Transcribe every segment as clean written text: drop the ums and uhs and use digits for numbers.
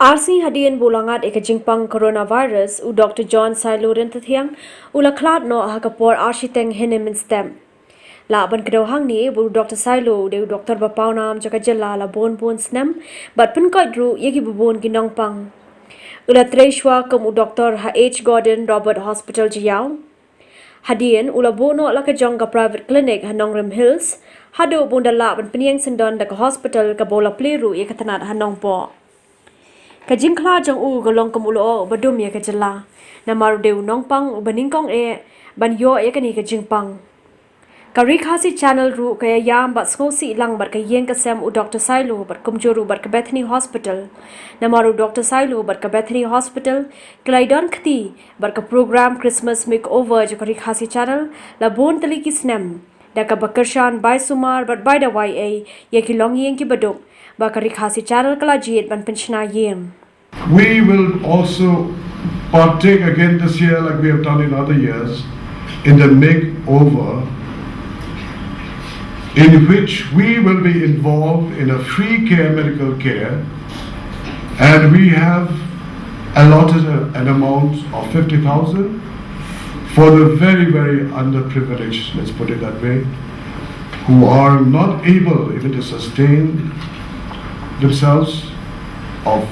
RC hadian bulangat ikajingpang coronavirus u Dr. DR.SAILO rin tathiang ula Khlad Noh hakapor architeng hinim stem. Laban kedauhang ni bu Dr. SAILO deu Dr. Bapaunam jaka jela la bon snem bat penkoi dru yegi bubon ginong pang. Ula Treshwa kum u Dr. H. Gordon Robert Hospital Jiao. Hadian ula bono la kajong ka private clinic Hanong Rim Hills hado bunda laban peniang sendon da ka hospital ka bola pliru ye katanat Hanong po. Kajing Khlad jong u golong kemulo badum ya kajela na maru deu nongpang baningkong ban yo kani kajing pang ka RiKhasi channel ru kaya yam bat skosi lang bat kayeng kasem u Dr. SAILO bat kumjuru bat ka Bethany Hospital na maru Dr. SAILO bat ka Bethany Hospital klaidon khti bat ka program Christmas makeover jo ka RiKhasi channel la bon taliki snem da ka bakarshan bai sumar bat bai da ya ki longyeng ki baduk ba ka RiKhasi channel kala jiet ban penchna yem. We will also partake again this year, like we have done in other years, in the makeover, in which we will be involved in a free care medical care, and we have allotted an amount of 50,000 for the very, very underprivileged, let's put it that way, who are not able even to sustain themselves of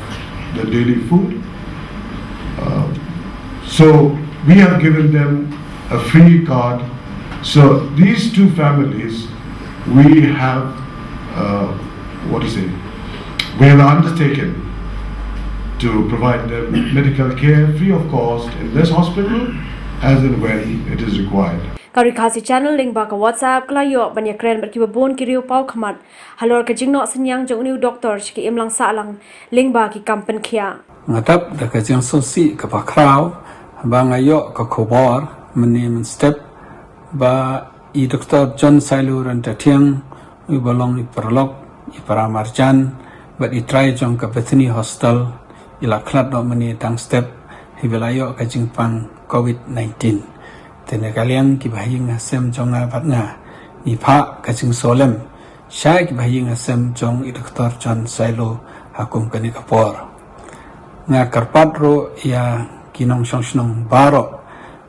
the daily food. So we have given them a free card. So these two families, we have, we have undertaken to provide them medical care free of cost in this hospital as and when it is required. Ka RiKhasi channel link ba ka WhatsApp klayo banya kren bat ki babon ki Riew Pawkhmat halor ka jingno senyang jong new doctor ki imlang sa lang link ba ki kampen khia ngatap da ka jing sosi ka pa kraw ba ngayo ka khobor mani men step ba I Dr. DR.SAILO ran ta thiang u balong I perlok I paramarjan but I try jong ka Bethany Hospital ila Khlad Noh mani tang step hi belayo ka jingpang COVID-19 tene kalian ki bahing asem jong abat nga ni pha ka jing Sngewlem sha ki bahing asem jong I Dr. DR.SAILO hakum kani kapor nga karpat ro ya kinong shnong baro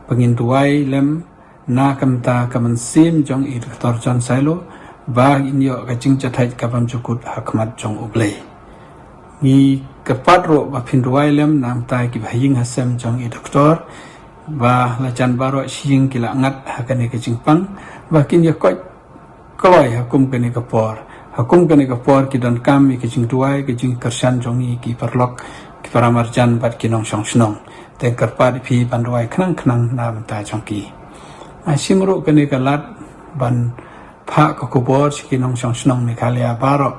pengintuai lem na kamta kamansim jong I Dr. DR.SAILO ba inyo ka jing chathai kapam chukut hakmat jong ublei ni karpat ro ba phinduai lem nam tai ki bahing asem jong I Dr. ba lajan baro sing kila ngat hakane ke jingpang ba kin ya koi koloi hakum kane kapor ki don kam ke jing tuai ke jing karsan jongi ki perlok ki paramarjan bat kinong shnong ten karpa phi banduai knang nam ta jongki asimro kane kalat ban pha ko kubor kinong shnong ni khalia baro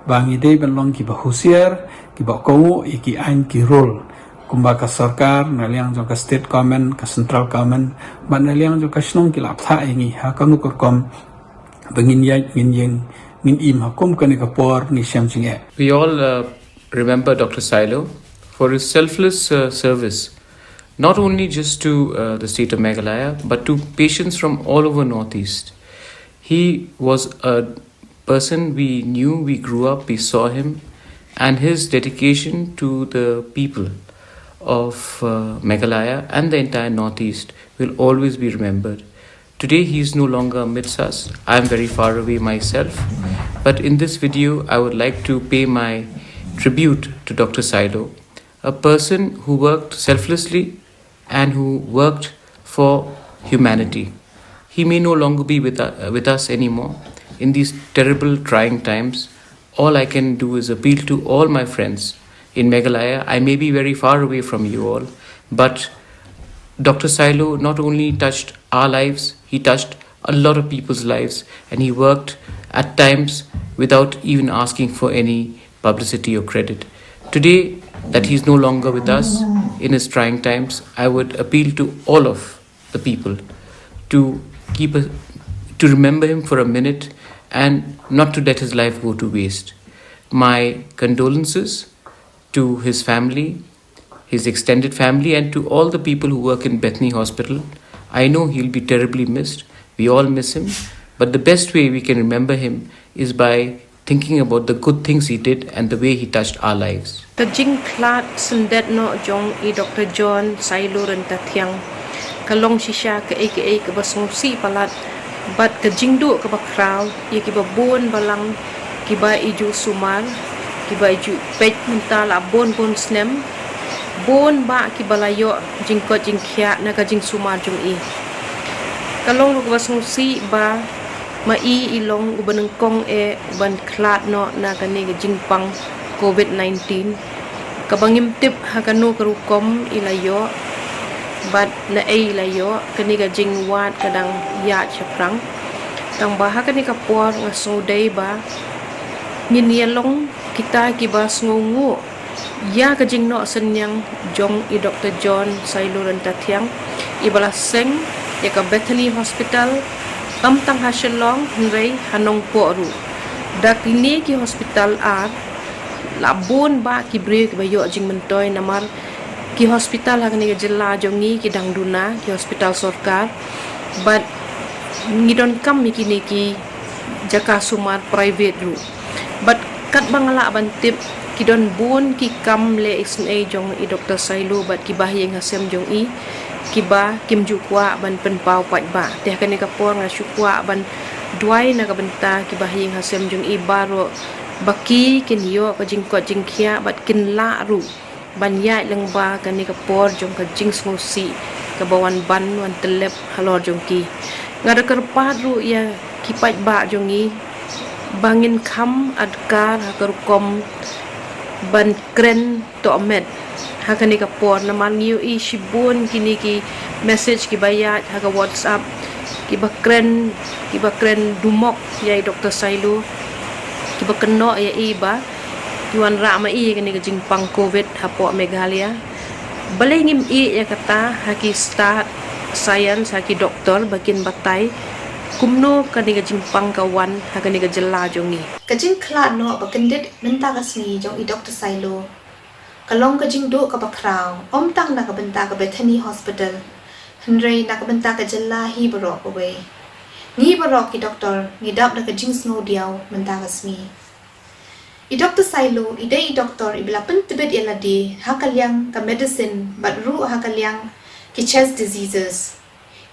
bangi dei ban long ki ba husier ki ba ko ki ain ki role kumba ka sarkar naliang jong ka state government ka central government ban naliang jong ka snong kilap tha ingi ha kamu kom bangin ya ngin im hakum kani ka por ni shamjing e. We all remember Dr. SAILO for his selfless service, not only just to the state of Meghalaya but to patients from all over Northeast. He was a person we knew, we grew up, we saw him, and his dedication to the people of Meghalaya and the entire Northeast will always be remembered. Today he is no longer amidst us. I am very far away myself, but in this video I would like to pay my tribute to Dr. SAILO, a person who worked selflessly and who worked for humanity. He may no longer be with us anymore. In these terrible trying times, all I can do is appeal to all my friends in Meghalaya. I may be very far away from you all, but Dr. SAILO not only touched our lives, he touched a lot of people's lives, and he worked at times without even asking for any publicity or credit. Today that he's no longer with us in his trying times, I would appeal to all of the people to remember him for a minute and not to let his life go to waste. My condolences to his family, his extended family, and to all the people who work in Bethany Hospital. I know he'll be terribly missed. We all miss him. But the best way we can remember him is by thinking about the good things he did and the way he touched our lives. Kajing Khlad Noh jong I Dr. John SAILO renta thiang kalong shisha ke basngsi palat bat kajing du ke bakraw ye ki babon balang ki ba iju sumar ki ba iju pej mental abon bon snem bon ba ki balayo jingko jingkhya na kajing sumar jong I kalong ru basngsi ba ma I ilong ubaneng kong ban Khlad Noh na kani kajing pang COVID-19 kabangim tip hakanu karukom ilayo bat na ilayo kani ka jingwat kadang ya chaprang tang baha kani ka por nga sodai ba nginyalong kita kibas ngungu ya ka jingno senyang jong I Dr. John SAILO rentatiang ibala seng ya ka Bethany Hospital tang hasilong nrei hanong poru dak ini ki hospital labon ba ki bre ki bayo jing mentoy namar ki hospital hagani ke jilla jongi ki dangduna ki hospital sarkar but ngidon kam mikini ki jaka sumar private ru but kat bangala bantip ki don bon ki kam le isna jong I Dr. SAILO but ki bahyeng hasem jong I ki ba kim jukwa ban penpau pat ba teh kani ka por nga syukwa ban duai na ka benta ki bahyeng hasem jong I baro baki kin yo ka jingko jingkhia bat kin la ru ban ya lang ba kani ka por jong ka jing smusi ka bawan ban wan telep halor jong ki ngada kerpat ru ya kipat ba jong I bangin kham adkar hakarkom ban kren to med hakani ka por naman yu I shibun kini ki message ki bayat haka WhatsApp ki bakren dumok ya Dr. SAILO ki bakno ya iba tuan rama I kani ka jingpang COVID hapo Meghalaya balingim I ya kata haki start science haki doktor bakin batay kumno kani ka jingpang kawan hakani ka jela jongi kajing Khlad Noh bakendit menta kasni jong I Dr. SAILO kalong kajing do ka bakraw tang na ka benta ka Bethany Hospital hendrei na ka benta ka jela hi barok away ni barok ki doktor ni dap na ka jing snow diaw menta kasni I Dr. SAILO I doktor ibla pentibet yaladi hakalyang ka medicine but ru hakalyang ki chest diseases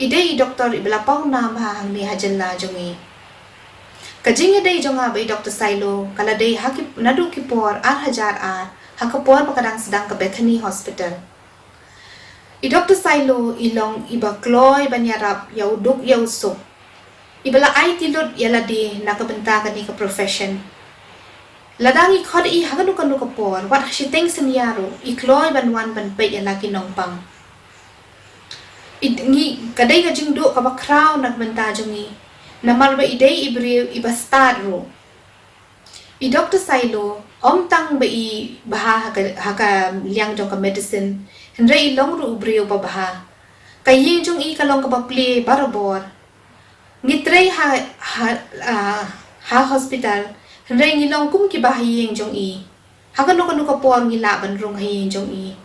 I doktor ibla pau nam ha hangni hajalla jongi kajing jonga ba Dr. SAILO kala hakip nadu ki por hajar hakapor pakadang sedang ke Bethany Hospital I Dr. SAILO ilong iba kloy banyarap yauduk yausuk ibala ay tilot yaladi nakabenta ka ni ka profession ladangi khod I haganu kanu kapor wat hasiteng senyaro I kloy banwan ban pe yalaki nongpang ngi kadai ka jingdo ka bakraw nagbenta jongi namal ba ibriw iba start ro I Dr. SAILO tang ba baha haka liang jong ka medicine hendra long ru ubriw pa baha kaying jong I kalong ka baple barabor ngitrei ha hospital hendra ngilong kum ki bahayeng jong I hakano kanu ka por ngila ban rong hayeng jong I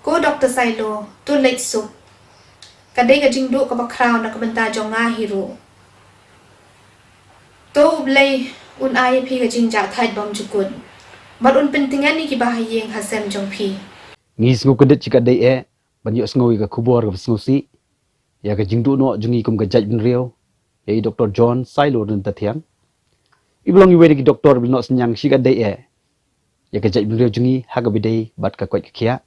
ko Dr. SAILO to late soup kadai ka jingdo ka bakraw na kabenta jong nga hero to blay un ay pi ka jingja thait bam jukun but un pentingan ni ki bahayeng hasem jong pi ngis ngo kedet chika dai ban yo sngo ka khubor ka snusi ya ka jingdu no jungi kum ka jaj bin Riew ya Dr. John SAILO ren tathiang iblong iwe ki doktor bil no senyang shika dai ya ka jaj bin Riew jungi ha ka bidai bat ka kwat khia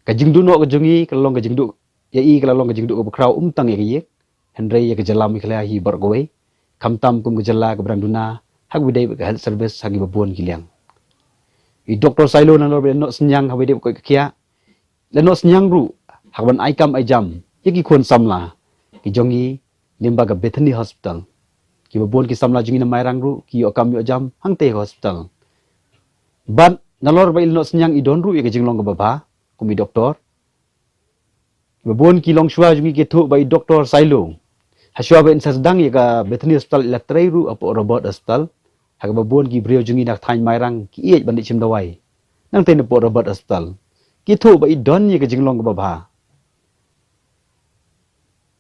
ka jingdu no ka jungi ka long ka jingdu ya ka long ka jingdu ka kraw tang ya ye hendrai ya ka jalam ikla hi bar gowe kamtam kum ka jalla ka branduna hak bidai ka health service hagi babon kiliang I Dr. SAILO na no senyang ha bidai ko khia la no senyang ru hakban ai kam ai jam yaki khon samla ki jongi limba ka Bethany Hospital ki babon ki samla jungi na mairang ru ki okam yo jam hangte hospital ban nalor ba ilno senyang I don ru ya ka jinglong ka baba kumi doktor babon ki long shwa jungi ke thu ba Dr. SAILO haswa ba insa sedang ya ka Bethany Hospital ila ru apo robot hospital hak babon ki brio jungi nak thain mairang ki iej bandit chim dawai nang te po robot hospital ki thu ba I don ya ka jinglong ka baba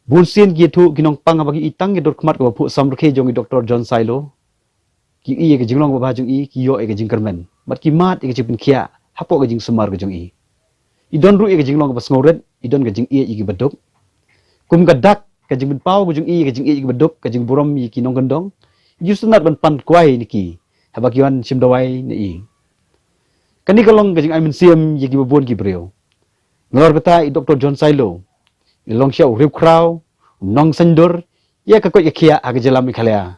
bunsin ki thu kinong pang bagi itang ki dor khmat ko phu samrkhe jongi Dr. John SAILO ki ke jinglong ba jung I ki yo ke jing kermen mat ki mat ke jing khia hapo ke jing sumar ke jung I don ru ke jinglong ba sngoret I don ke jing ki baduk kum ga dak ke jing pau ke jung ke jing ki baduk ke jing buram ki nong gendong jusnat ban pan kwai ni ki haba ki wan sim dawai ni kani kalong ke jing I min siam ki babon ki breu ngor kata I Dr. John Sailo long xiao Riew Kraw nong sandur ya ka ko ya khia ag jalam khalaya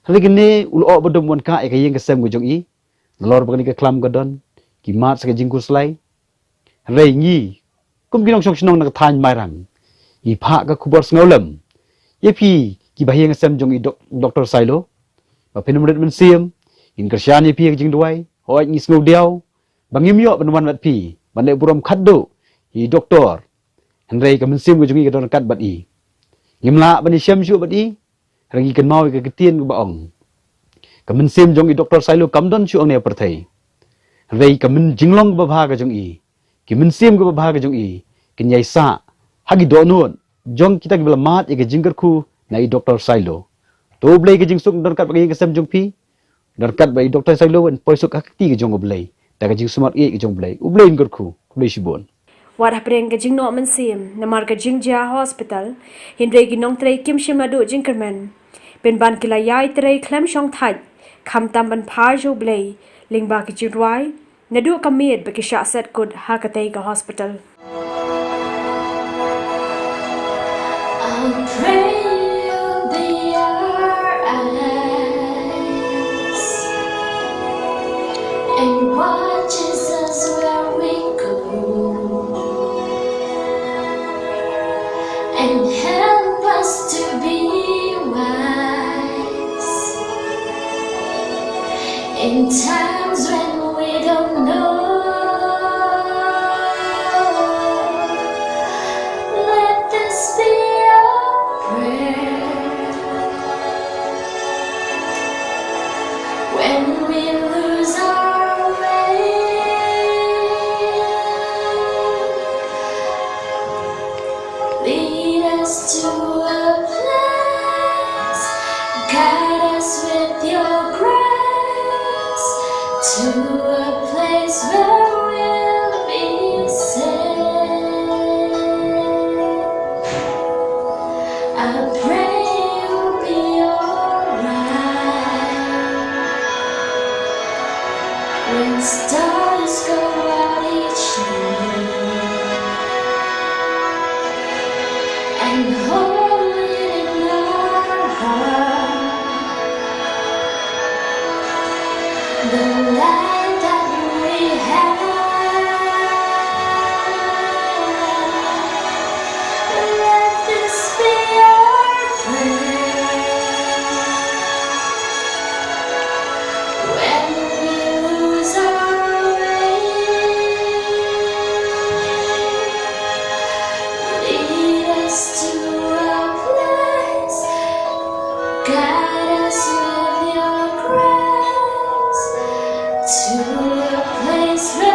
haligni ul o bodom won ka e yeng kesem go jong I lor bagni ke klam godon ki mat sa jing kuslai rei ngi kum ginong song snong na than mai rang I pha ka khubor Sngewlem ye phi ki ba yeng kesem jong I Dr. Sailo ba penum ret men siam in kersyan ye phi jing duai hoi ngi sngow diaw bangim yo ban wan mat phi ban le buram khaddo I doktor Henry ka men sim go jong I ka don kat bat I Ngimla bani syam syu badi rangi kan mau ke ketien ba ong kamen sim jong I Dr. Sailo kamdon syu ong ne perthai rei kamen jinglong ba bha ga jong I kimen sim go ba bha ga jong I kin yai sa hagi do non jong kita gibla mat e ke jingker khu na I Dr. Sailo to blai ke jing suk don kat ba ke sem jong pi don kat ba I Dr. Sailo en poisuk akti ke jong blai ta ke jing sumat e ke jong blai u blai ngor khu blai shibon Wat apreng ke jing no man sim, namar ke jing ja hospital, hindre ki nong trei kim shim adu jing kermen. Ben ban kila yai trei klem shong thaj, kam tam ban par jo blay, ling ba ki jing ruai, nadu kamid ba ki sha set kud ha ka tei ka hospital. I'll pray you'll be our eyes and watches us where we go and help us to be wise in times when we don't know. Let this be our prayer when we lose our way. Lead us to a place, guide us with your grace, to a place where we'll be safe. I pray you'll be alright when stars go out each night and hold it in our heart the light that we have. Let this be our prayer when we lose our way. Lead us to a place, guide us with your grace, to a place where